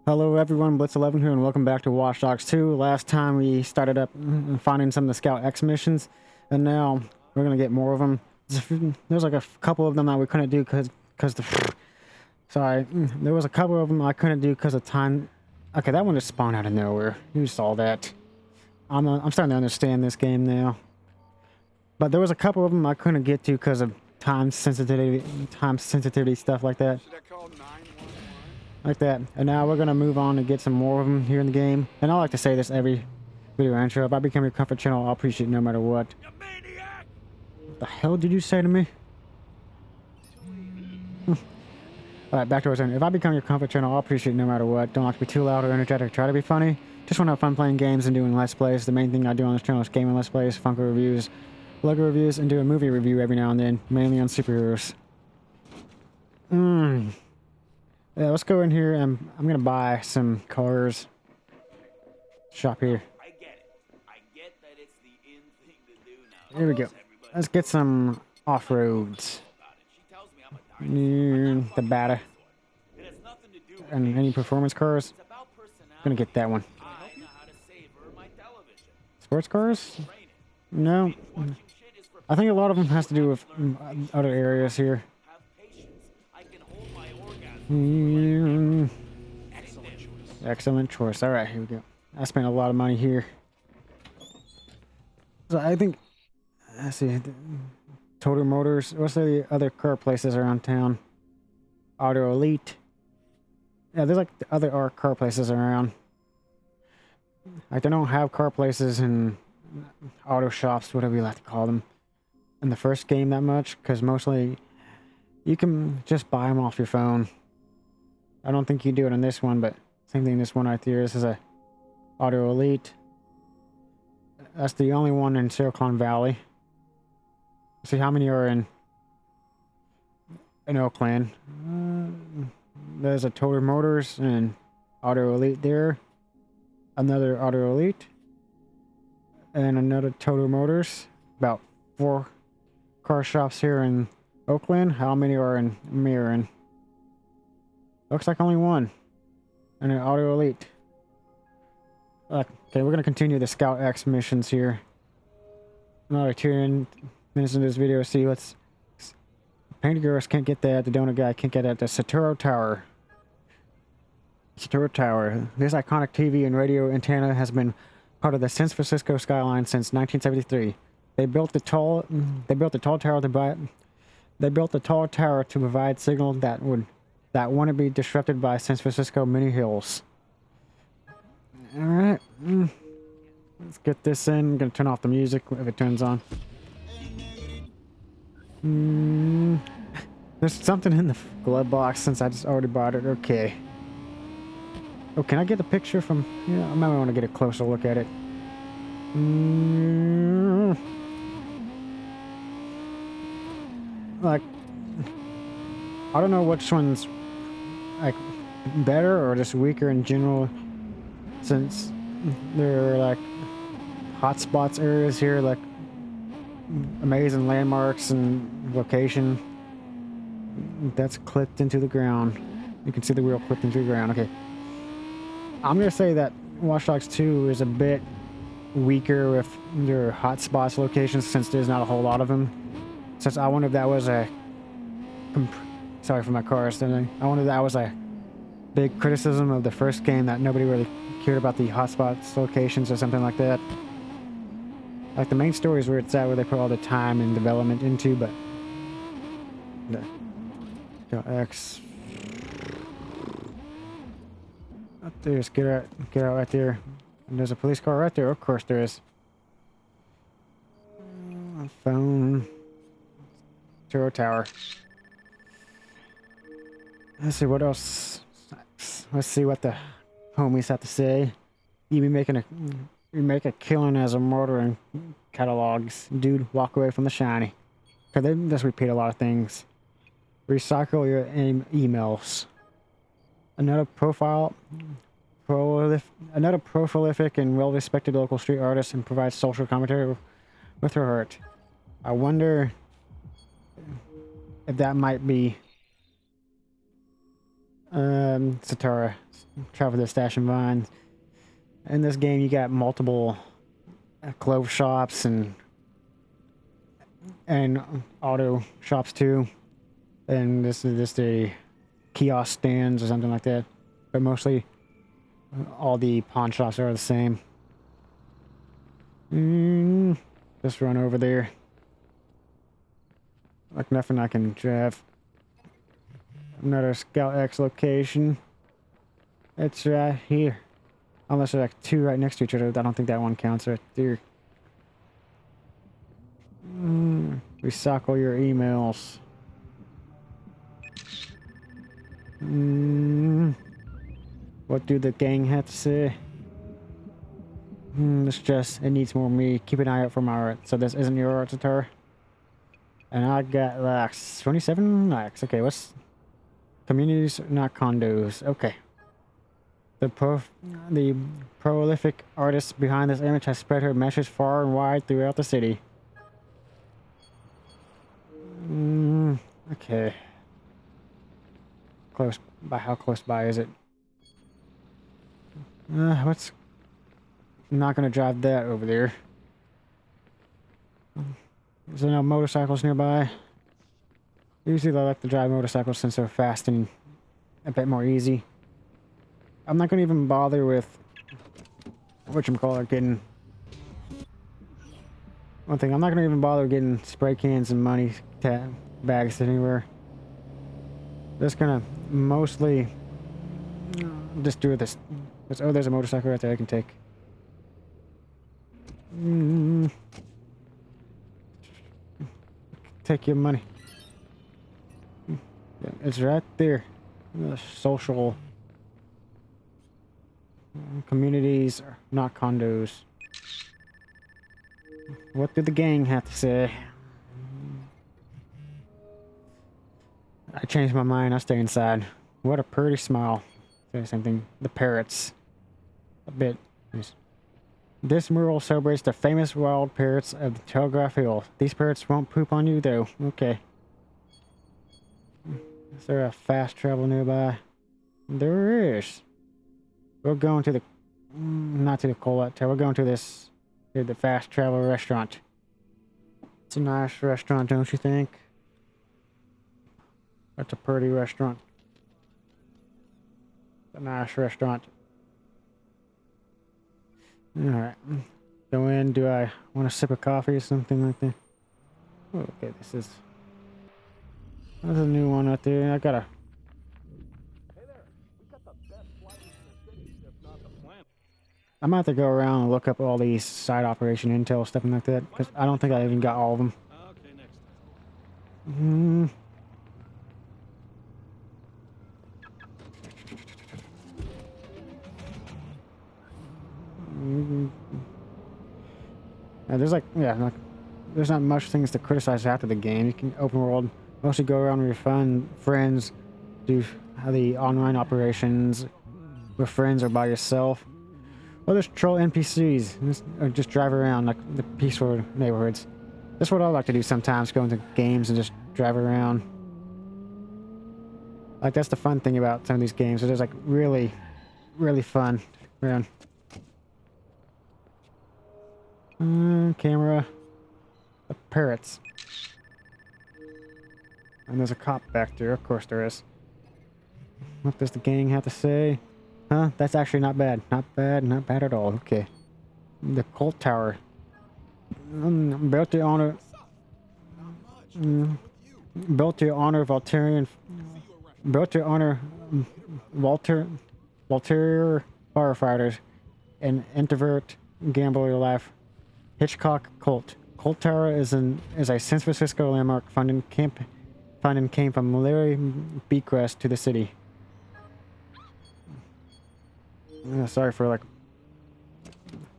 Hello everyone, Blitz11 here, and welcome back to Watch Dogs 2. Last time we started up finding some of the Scout X missions, and now we're gonna get more of them. There's like a couple of them that we couldn't do because the sorry, there was a couple of them I couldn't do because of time. Okay, that one just spawned out of nowhere. You saw that. I'm starting to understand this game now. But there was a couple of them I couldn't get to because of time sensitivity stuff like that. Should I call 911? Like that. And now we're gonna move on to get some more of them here in the game. And I like to say this every video intro. If I become your comfort channel, I'll appreciate it no matter what. You maniac! What the hell did you say to me? Alright, back to our turn. If I become your comfort channel, I'll appreciate it no matter what. Don't like to be too loud or energetic. Try to be funny. Just want to have fun playing games and doing Let's Plays. The main thing I do on this channel is gaming Let's Plays, Funko reviews, Lego reviews, and do a movie review every now and then, mainly on superheroes. Yeah, let's go in here and I'm gonna buy some cars. Shop here. I get it. I get that it's the in thing to do now. Here we go. Let's get some off-roads. The Bata. It has nothing to do with And any performance cars. It's about personality. Gonna get that one. I know how to savor my television. Sports cars? Training. No. Watching shit is for I think a lot of them has to do with other areas here. have patience. I can hold my orgasm. Excellent choice. Excellent choice. Alright, here we go. I spent a lot of money here. So I think, let's see, Total Motors. What's the other car places around town? Auto Elite. Yeah, there's like other car places around. Like they don't have car places and auto shops, whatever you like to call them, in the first game that much, because mostly you can just buy them off your phone. I don't think you do it in this one, but same thing. This one right there. This is a Auto Elite. That's the only one in Silicon Valley. See how many are in Oakland. There's a Total Motors and Auto Elite there. Another Auto Elite. And another Total Motors. About 4 car shops here in Oakland. How many are in Marion? Looks like only one. And an Auto Elite. Okay, we're going to continue the Scout X missions here. Another 10 minutes into this video. See what's... Painted Girls can't get that. The Donut Guy can't get that. The Saturo Tower. Saturo Tower. This iconic TV and radio antenna has been part of the San Francisco skyline since 1973. They built the tall tower to provide signal that wouldn't be disrupted by San Francisco mini hills. All right, let's get this in. I'm gonna turn off the music if it turns on. There's something in the glove box since I just already bought it. Okay. Oh, can I get a picture from... Yeah, I might want to get a closer look at it. Like, I don't know which one's like better or just weaker in general, since there are like hotspots areas here, like amazing landmarks and location. That's clipped into the ground. You can see the wheel clipped into the ground. Okay. I'm going to say that Watch Dogs 2 is a bit weaker with their hotspots locations, since there's not a whole lot of them. Since I wonder if that was a... Sorry for my car standing. I wonder if that was a big criticism of the first game, that nobody really cared about the hotspots locations or something like that. Like the main story is where it's at, where they put all the time and development into, but... X... Up there, just get out right there. And there's a police car right there. Of course there is. Phone. Zero Tower. Let's see what else. Let's see what the homies have to say. You make a killing as a murder in catalogs. Dude, walk away from the shiny. Cause they just repeat a lot of things. Recycle your emails. Another prolific and well-respected local street artist, and provides social commentary with her heart. I wonder if that might be Satara, travel to Stash and Vines. In this game, you got multiple clove shops and auto shops too. And this is just a kiosk stands or something like that. But mostly, all the pawn shops are the same. Just run over there. Like nothing I can drive. Another Scout X location. It's right here. Unless there's like two right next to each other. I don't think that one counts right there. Recycle your emails. What do the gang have to say? It's just, it needs more me. Keep an eye out for my art. So this isn't your art, Satara? And I got like 27 likes. Okay, what's... Communities, not condos. Okay. The prolific artist behind this image has spread her message far and wide throughout the city. Okay. Close by, how close by is it? What's... I'm not gonna drive that over there. Is there no motorcycles nearby? Usually I like to drive motorcycles since they're fast and a bit more easy. I'm not gonna even bother with whatchamacallit getting... One thing, I'm not gonna even bother getting spray cans and money bags anywhere. Just gonna mostly just do this. Oh, there's a motorcycle right there I can take. Take your money. It's right there. The social communities, not condos. What did the gang have to say? I changed my mind. I stay inside. What a pretty smile. Say something. The parrots. A bit. This mural celebrates the famous wild parrots of the Telegraph Hill. These parrots won't poop on you, though. Okay. Is there a fast travel nearby? There is. We're going to the... not to the Colette Tower. We're going to this... the fast travel restaurant. It's a nice restaurant, don't you think? That's a pretty restaurant. It's a nice restaurant. Alright. Go in. Do I want a sip of coffee or something like that? Oh, okay, this is... There's a new one out there. I gotta... Hey there, we got the best flight in the city, if not the planet. I'm gonna have to go around and look up all these side operation intel, stuff like that, because I don't think I even got all of them. Okay, next. There's like, yeah, like, there's not much things to criticize after the game. You can open world, mostly go around with your friends, do the online operations with friends or by yourself. Or just troll NPCs, or just drive around like the peaceful neighborhoods. That's what I like to do sometimes, go into games and just drive around. Like, that's the fun thing about some of these games. They're just like really, really fun around. Camera. The parrots. And there's a cop back there. Of course there is. What does the gang have to say? Huh? That's actually not bad. Not bad. Not bad at all. Okay. The Colt Tower. Built to honor... built to honor Volturian... Built to honor Voltaire firefighters and introvert gambler life. Hitchcock Colt. Colt Tower is a San Francisco landmark funding came from Larry Beecrest to the city. Sorry for like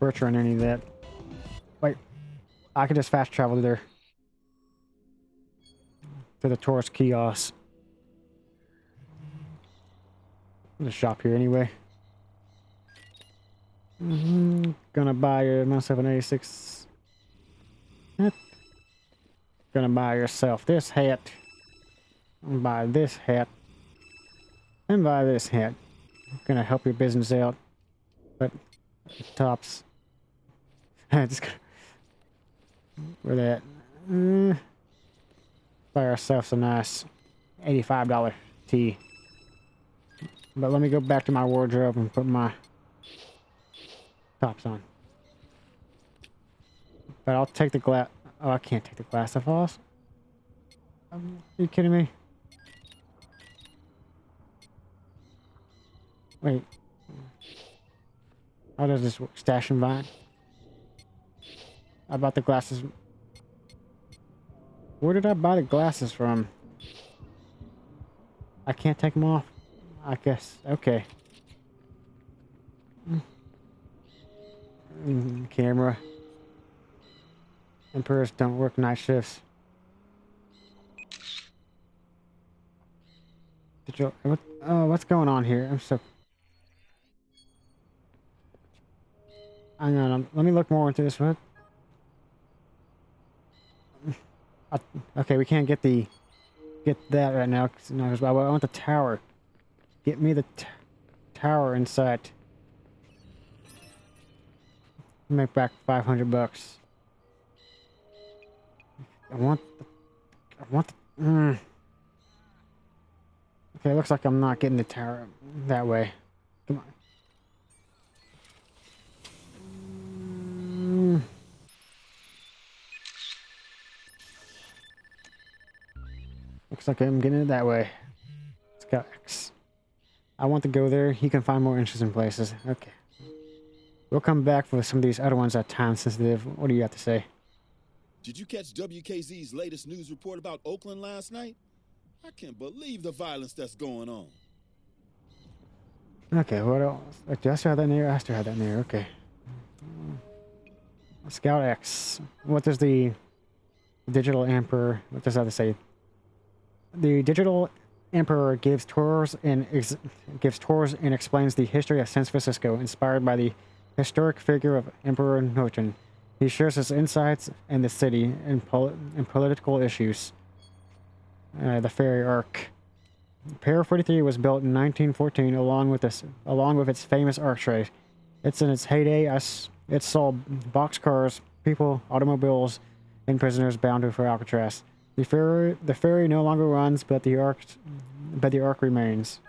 butchering any of that. Wait, I could just fast travel there to the tourist kiosk. There's a shop here anyway. Gonna buy myself an 86. Gonna buy yourself this hat. Buy this hat. And buy this hat. Gonna help your business out. But tops. Just gonna, we're that. Buy ourselves a nice $85 tee. But let me go back to my wardrobe and put my tops on. But I'll take the glass. Oh, I can't take the glass off. Are you kidding me? Wait. How does this work? Stash and vine? I bought the glasses. Where did I buy the glasses from? I can't take them off. I guess. Okay. Camera. Emperors don't work night shifts. Did you? What? Oh, what's going on here? I'm so. Hang on. Let me look more into this one. Okay, we can't get that right now. No, I want the tower. Get me the tower in sight. Make back $500. I want the. Okay, looks like I'm not getting the tower that way. Come on. Looks like I'm getting it that way. Let's go X. I want to go there. You can find more interesting places. Okay. We'll come back for some of these other ones that time sensitive. What do you have to say? Did you catch WKZ's latest news report about Oakland last night? I can't believe the violence that's going on. Okay, what else? Do I still have that near? I still have that near. Okay. Scout X. What does the Digital Emperor? What does that have to say? The Digital Emperor gives tours and explains the history of San Francisco, inspired by the historic figure of Emperor Norton. He shares his insights in the city and political issues. The ferry arc. Pier 43 was built in 1914 along with its famous archway. It's in its heyday as it saw boxcars, people, automobiles, and prisoners bound for Alcatraz. The ferry no longer runs, but the arc remains.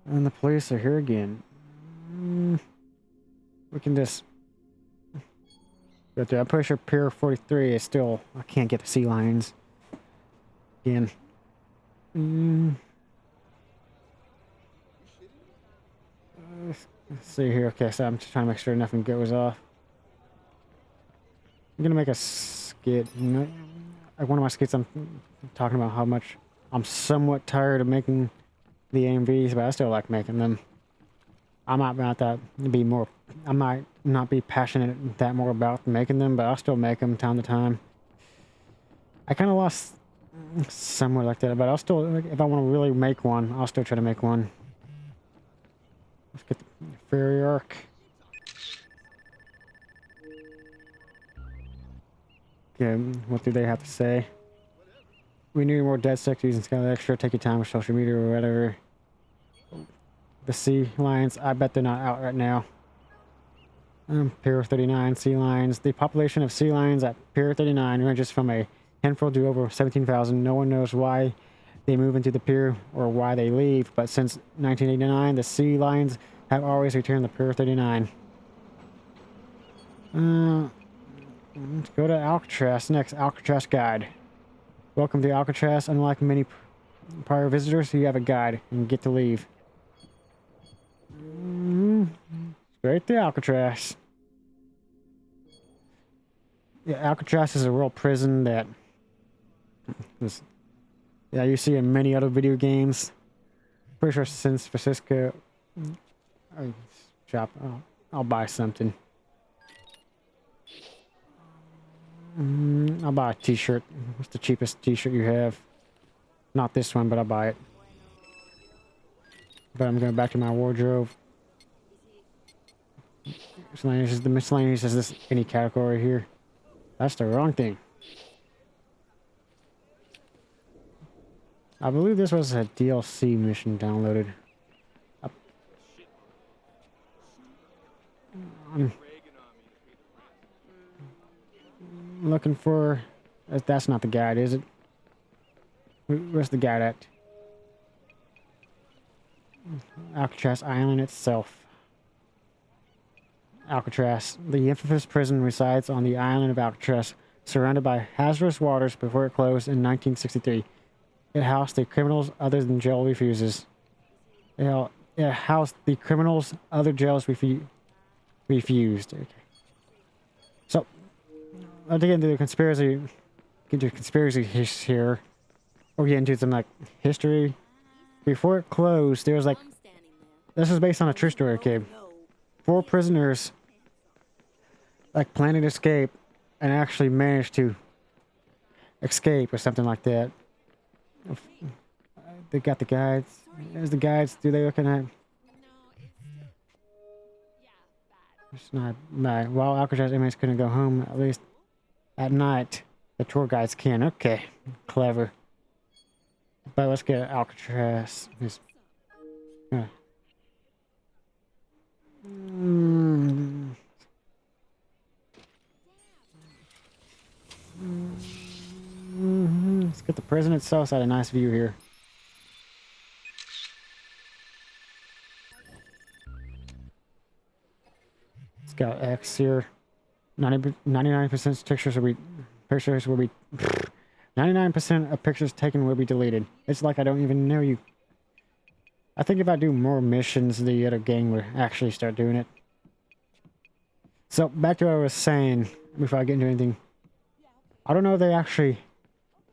And the police are here again. We can just go through. I'm pretty sure Pier 43 is still. I can't get the sea lions again. Let's see here. Okay, so I'm just trying to make sure nothing goes off. I'm gonna make a skit. Like one of my skits, I'm talking about how much I'm somewhat tired of making the AMVs, but I still like making them. I might not be passionate that more about making them, but I'll still make them time to time. I kind of lost somewhere like that, but I'll still, if I want to really make one, I'll still try to make one. Let's get the ferry arc. Okay, what do they have to say? We need more dead sex using Skylar Extra. Take your time with social media or whatever. The sea lions, I bet they're not out right now. Pier 39, sea lions. The population of sea lions at Pier 39 ranges from a handful to over 17,000. No one knows why they move into the pier or why they leave, but since 1989, the sea lions have always returned to Pier 39. Let's go to Alcatraz next. Alcatraz guide. Welcome to Alcatraz. Unlike many prior visitors, you have a guide and get to leave. Straight to Alcatraz. Yeah, Alcatraz is a real prison that you see in many other video games. Pretty sure San Francisco. Shop. I'll buy something. I'll buy a t-shirt. What's the cheapest t-shirt you have? Not this one, but I'll buy it. But I'm going back to my wardrobe. The miscellaneous is this any category here. That's the wrong thing. I believe this was a DLC mission downloaded. I'm looking for... That's not the guide, is it? Where's the guide at? Alcatraz Island itself. Alcatraz. The infamous prison resides on the island of Alcatraz, surrounded by hazardous waters before it closed in 1963. It housed the criminals other than jail refuses. It housed the criminals other jails refused. Okay. So, I'll dig into the conspiracy. Get into conspiracies here. Or get into some like history. Before it closed, there was like... This is based on a true story, kid. 4 prisoners like planned to escape and actually managed to escape or something like that. They got the guides. There's the guides. Do they looking at? It's not bad. While Alcatraz inmates couldn't go home, at least at night, the tour guides can. Okay, clever. But let's get Alcatraz. Let's get the prison itself. It's got a nice view here. It's got X here. 99% pictures will be 99% of pictures taken will be deleted. It's like I don't even know you. I think if I do more missions, the other gang will actually start doing it. So, back to what I was saying before I get into anything. I don't know if they actually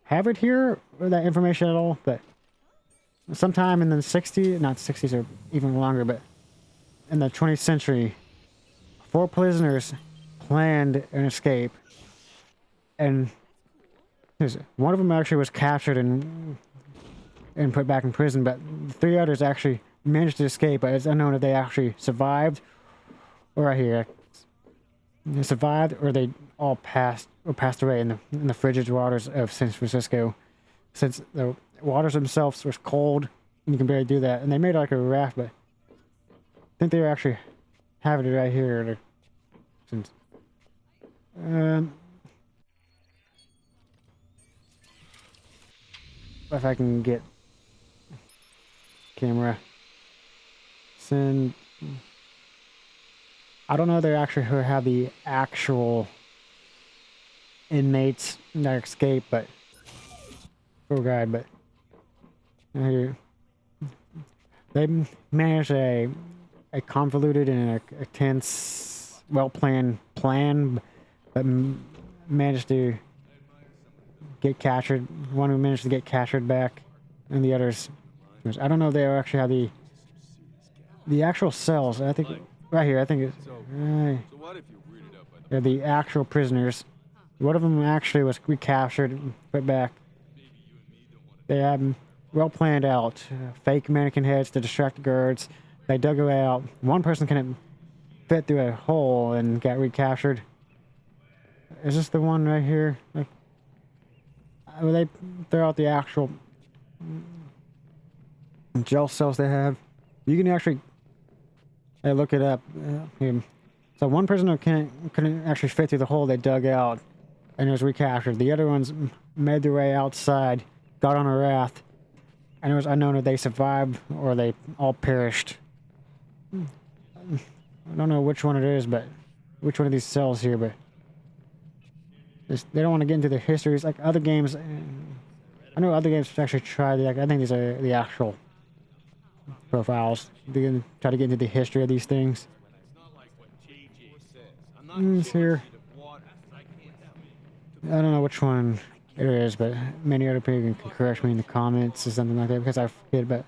have it here, or that information at all, but sometime in the 60s, not 60s or even longer, but in the 20th century, 4 prisoners planned an escape. And one of them actually was captured and put back in prison, but 3 others actually managed to escape, but it's unknown if they actually survived, or right here, they survived, or they all passed away in the frigid waters of San Francisco, since the waters themselves were cold, and you can barely do that, and they made like a raft, but I think they were actually having it right here, since, if I can get camera send. I don't know if they actually have the actual inmates that escape, but poor guy, but here they managed a convoluted and a tense, well-planned plan, but managed to get captured. One who managed to get captured back, and the others, I don't know if they actually have the actual cells. I think right here, I think it's they're the actual prisoners. One of them actually was recaptured and put back. They had them well planned out. Fake mannequin heads to distract the guards. They dug it out. One person couldn't fit through a hole and got recaptured. Is this the one right here? Like, they throw out the actual jail cells they have. You can actually look it up. So one person couldn't actually fit through the hole they dug out and was recaptured. The other ones made their way outside, got on a raft, and it was unknown if they survived or they all perished. I don't know which one it is, but which one of these cells here, but they don't want to get into the histories like other games. I know other games actually try I think these are the actual profiles. They can try to get into the history of these things. It's here. I don't know which one it is, but many other people can correct me in the comments or something like that because I forget, but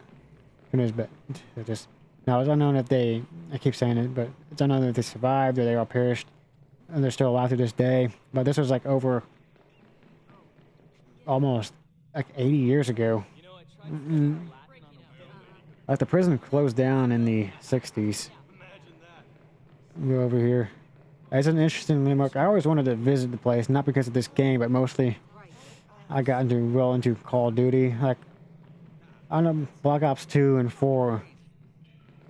who knows, but it just, no, it's unknown if I keep saying it, but it's unknown if they survived or they all perished, and they're still alive to this day. But this was like over almost like 80 years ago. Like the prison closed down in the 60s. Go over here. It's an interesting landmark. I always wanted to visit the place, not because of this game, but mostly I got into Call of Duty. Like I know Black Ops 2 and 4,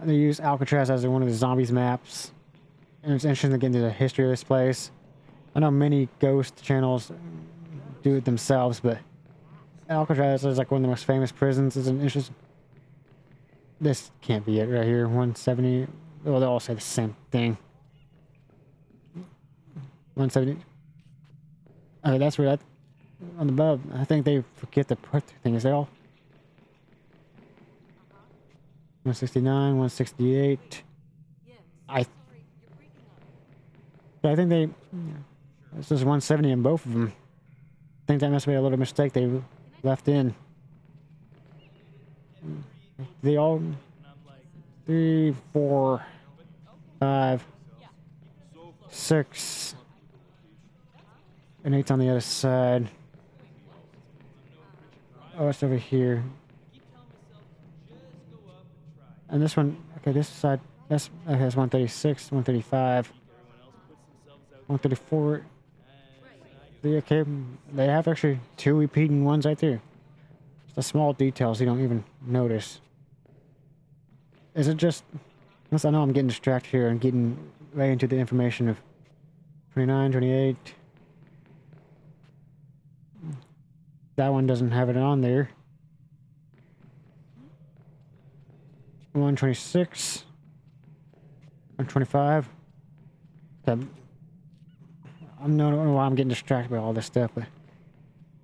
they use Alcatraz as one of the zombies maps. And it's interesting to get into the history of this place. I know many ghost channels do it themselves, but Alcatraz is like one of the most famous prisons. Is an interesting. This can't be it right here. 170. Well, they all say the same thing. 170. Okay, that's where that on the above. I think they forget to put things. They all 169, 168. I think they. This is 170 in both of them. I think that must be a little mistake they left in. They all 3, 4, 5, 6, and 8's on the other side. Oh, it's over here. And this one, okay, this side, that's okay, that's 136, 135, 134. Okay, they have actually 2 repeating ones right there. It's the small details you don't even notice. Is it just... Unless I know I'm getting distracted here and getting right into the information of 29, 28. That one doesn't have it on there. 126. 125. I don't know why I'm getting distracted by all this stuff, but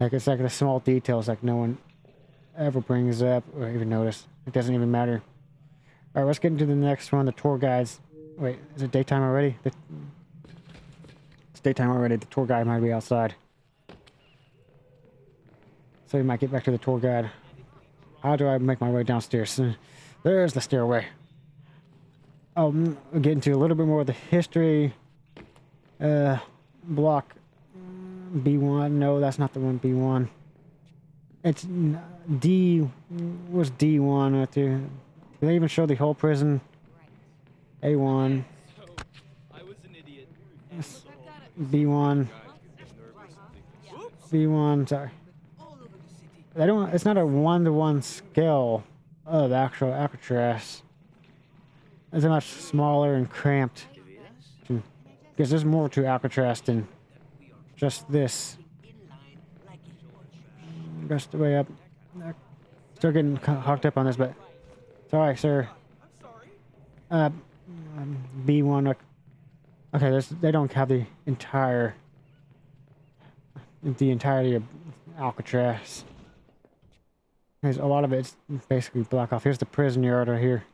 like it's like the small details like no one ever brings up or even notice. It doesn't even matter. All right, let's get into the next one. The tour guides. Wait, is it daytime already? It's daytime already. The tour guide might be outside, so we might get back to the tour guide. How do I make my way downstairs? There's the stairway. I'll get into a little bit more of the history. Block B1. No, that's not the one. B1. It's D. Was D1 right there? They even show the whole prison. A1. I was an idiot. B1. B1. Sorry. They don't. It's not a 1-to-1 scale of actual Alcatraz. It's a much smaller and cramped. Because there's more to Alcatraz than just this. Just the way up. Still getting hooked up on this, but sorry, sir. B1. Okay, they don't have the entirety of Alcatraz. There's a lot of it's basically blocked off. Here's the prison yard right here.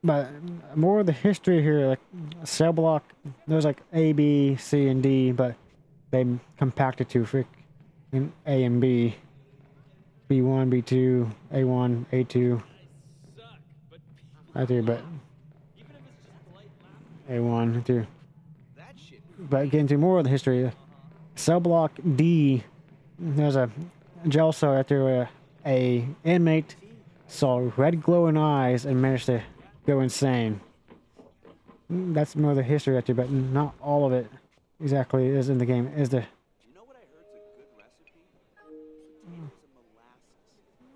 But more of the history here, like cell block, there's like A, B, C, and D, but they compacted to in A and B. B1, B2, A1, A2. Right there, but A1, right there. But getting into more of the history, cell block D, there's a jail cell right there where a inmate saw red glowing eyes and managed to go insane. That's more of the history right there, but not all of it exactly is in the game. Is the... You know what I heard's a good recipe? Potatoes and molasses.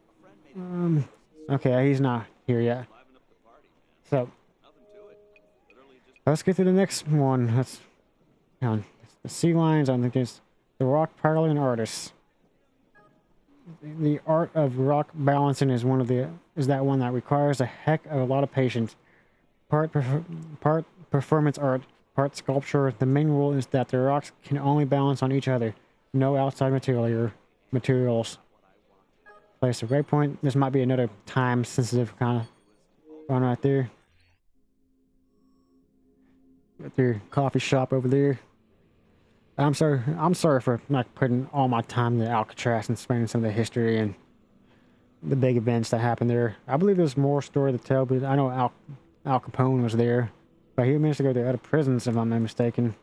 A friend made Okay, he's not here yet. So let's get to the next one. Let's on the sea lions on against the rock piling artists. The art of rock balancing is that one that requires a heck of a lot of patience. Part performance art, part sculpture. The main rule is that the rocks can only balance on each other. No outside materials. Place a waypoint. This might be another time-sensitive kind of one right there. Got their coffee shop over there. I'm sorry for not putting all my time into Alcatraz and explaining some of the history and the big events that happened there. I believe there's more story to tell, but I know Al Capone was there, but he managed to go to other prisons, if I'm not mistaken.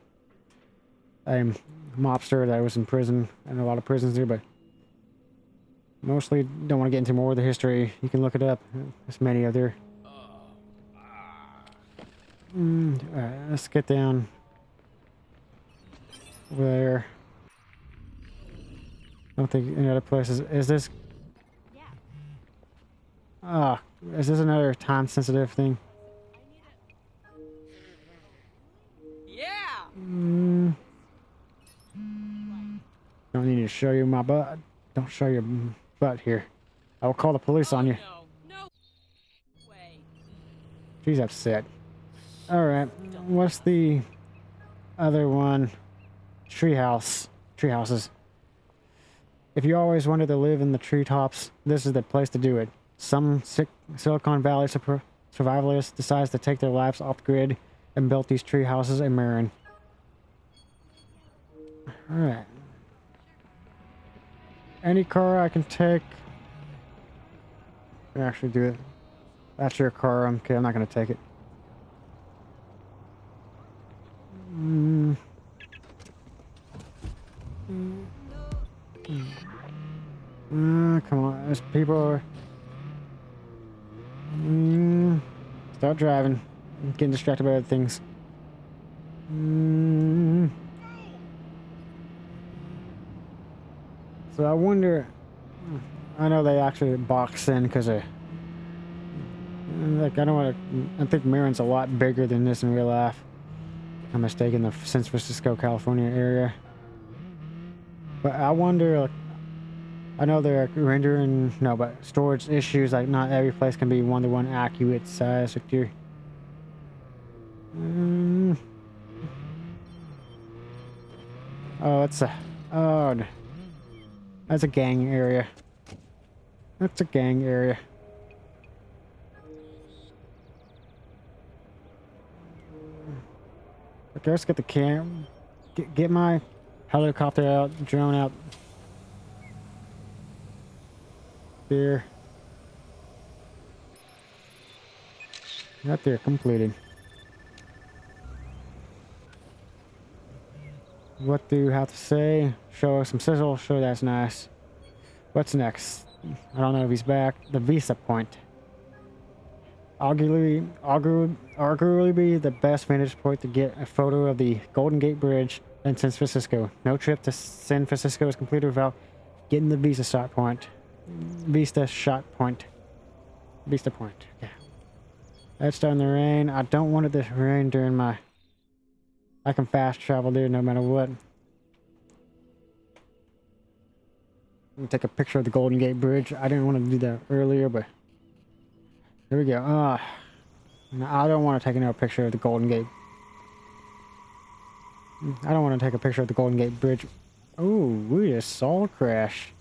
A mobster that was in prison, and a lot of prisons there, but mostly don't want to get into more of the history. You can look it up. There's many of there. Alright, let's get down over there. don't think any other places. Is this? Ah, is this another time-sensitive thing? Yeah. Mm. Don't need to show you my butt. Don't show your butt here. I will call the police on you. No. No way. She's upset. Alright, what's the other one? Treehouse. Treehouses. If you always wanted to live in the treetops, this is the place to do it. Some Silicon Valley survivalists decides to take their lives off the grid and built these treehouses in Marin. Alright. Any car I can take. I can actually do it. That's your car. Okay, I'm not going to take it. Come on. There's people. Start driving. I'm getting distracted by other things. So I wonder. I know they actually box in because of. Like, I don't want to. I think Marin's a lot bigger than this in real life. I'm mistaken, the San Francisco, California area. But I wonder, like, I know they're rendering, no, but storage issues, like, not every place can be one-to-one accurate size with your. Oh, it's a. Oh, that's a gang area. That's a gang area. Okay, let's get the cam. Get my helicopter out, drone out. There. Right there, completed. What do you have to say? Show us some sizzle. Sure, that's nice. What's next? I don't know if he's back. The Visa Point. Arguably be the best vantage point to get a photo of the Golden Gate Bridge in San Francisco. No trip to San Francisco is completed without getting the Vista shot point. Vista point. Yeah. It's starting to rain. I don't want it to rain during my. I can fast travel there no matter what. Let me take a picture of the Golden Gate Bridge. I didn't want to do that earlier, but. Here we go. I don't want to take another picture of the Golden Gate. I don't want to take a picture of the Golden Gate Bridge. Oh, we just saw a crash.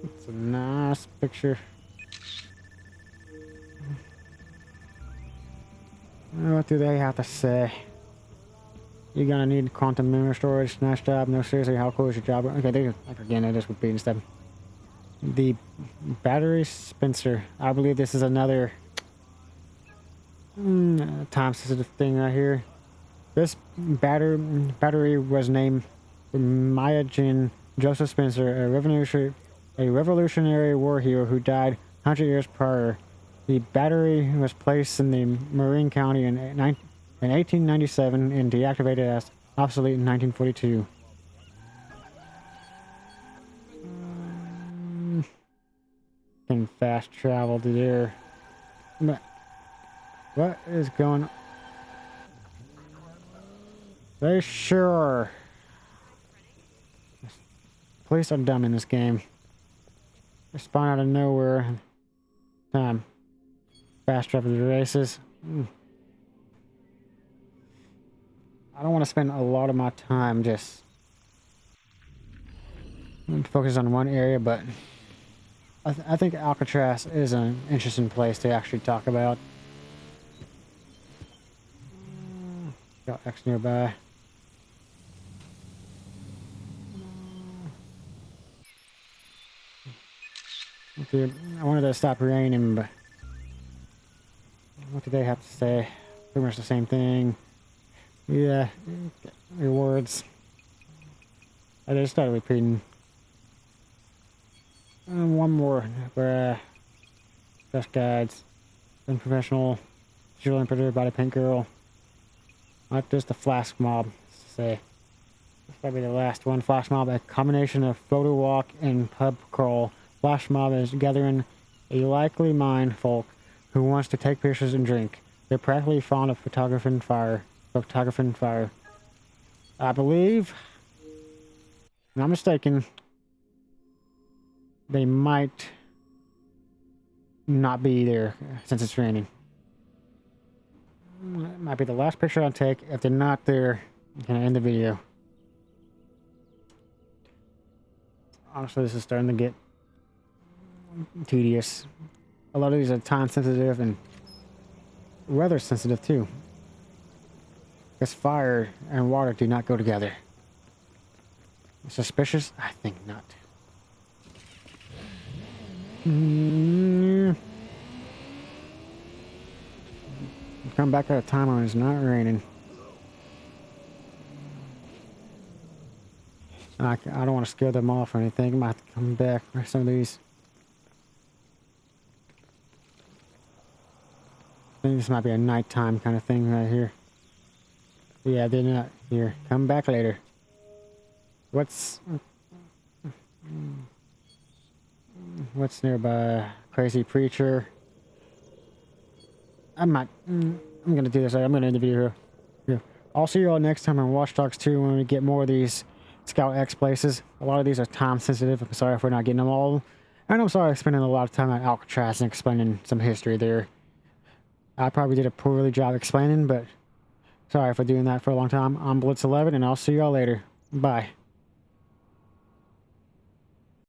It's a nice picture. What do they have to say? You're gonna need quantum memory storage. Nice job. No, seriously, how cool is your job? Okay, there you go. Again, I just repeating stuff. The battery Spencer. I believe this is another time-sensitive thing right here. This battery was named Myogen Joseph Spencer, a Revolutionary War hero who died 100 years prior. The battery was placed in the Marin County in 1897 and deactivated as obsolete in 1942. Can fast travel to there. But what is going on? They sure. Police are dumb in this game. They spawn out of nowhere. Fast travel to the races. I don't want to spend a lot of my time just focus on one area, but I think Alcatraz is an interesting place to actually talk about. Got X nearby. Okay, I wanted to stop raining, but what do they have to say? Pretty much the same thing. Yeah, rewards. I just started repeating. One more. Best guides. Unprofessional. Visual Imperator, Body Paint Girl. Not just the Flask Mob. Say. That'll be the last one. Flash mob, a combination of photo walk and pub crawl. Flash mob is gathering a likely mind folk who wants to take pictures and drink. They're practically fond of photographing fire. I believe, if I'm not mistaken, they might not be there since it's raining. It might be the last picture I'll take. If they're not there, I'm gonna end the video. Honestly, this is starting to get tedious. A lot of these are time sensitive and weather sensitive too. Because fire and water do not go together. Suspicious? I think not. Come back at a time when it's not raining. I don't want to scare them off or anything. I might have to come back for some of these. I think this might be a nighttime kind of thing right here. Yeah, they're not here. Come back later. What's nearby? Crazy preacher. I'm gonna do this. I'm gonna end the video here. I'll see you all next time on Watch Dogs 2 when we get more of these Scout X places. A lot of these are time sensitive. I'm sorry if we're not getting them all. And I'm sorry for spending a lot of time on Alcatraz and explaining some history there. I probably did a poorly job explaining, but sorry for doing that for a long time. I'm Blitz11, and I'll see y'all later. Bye.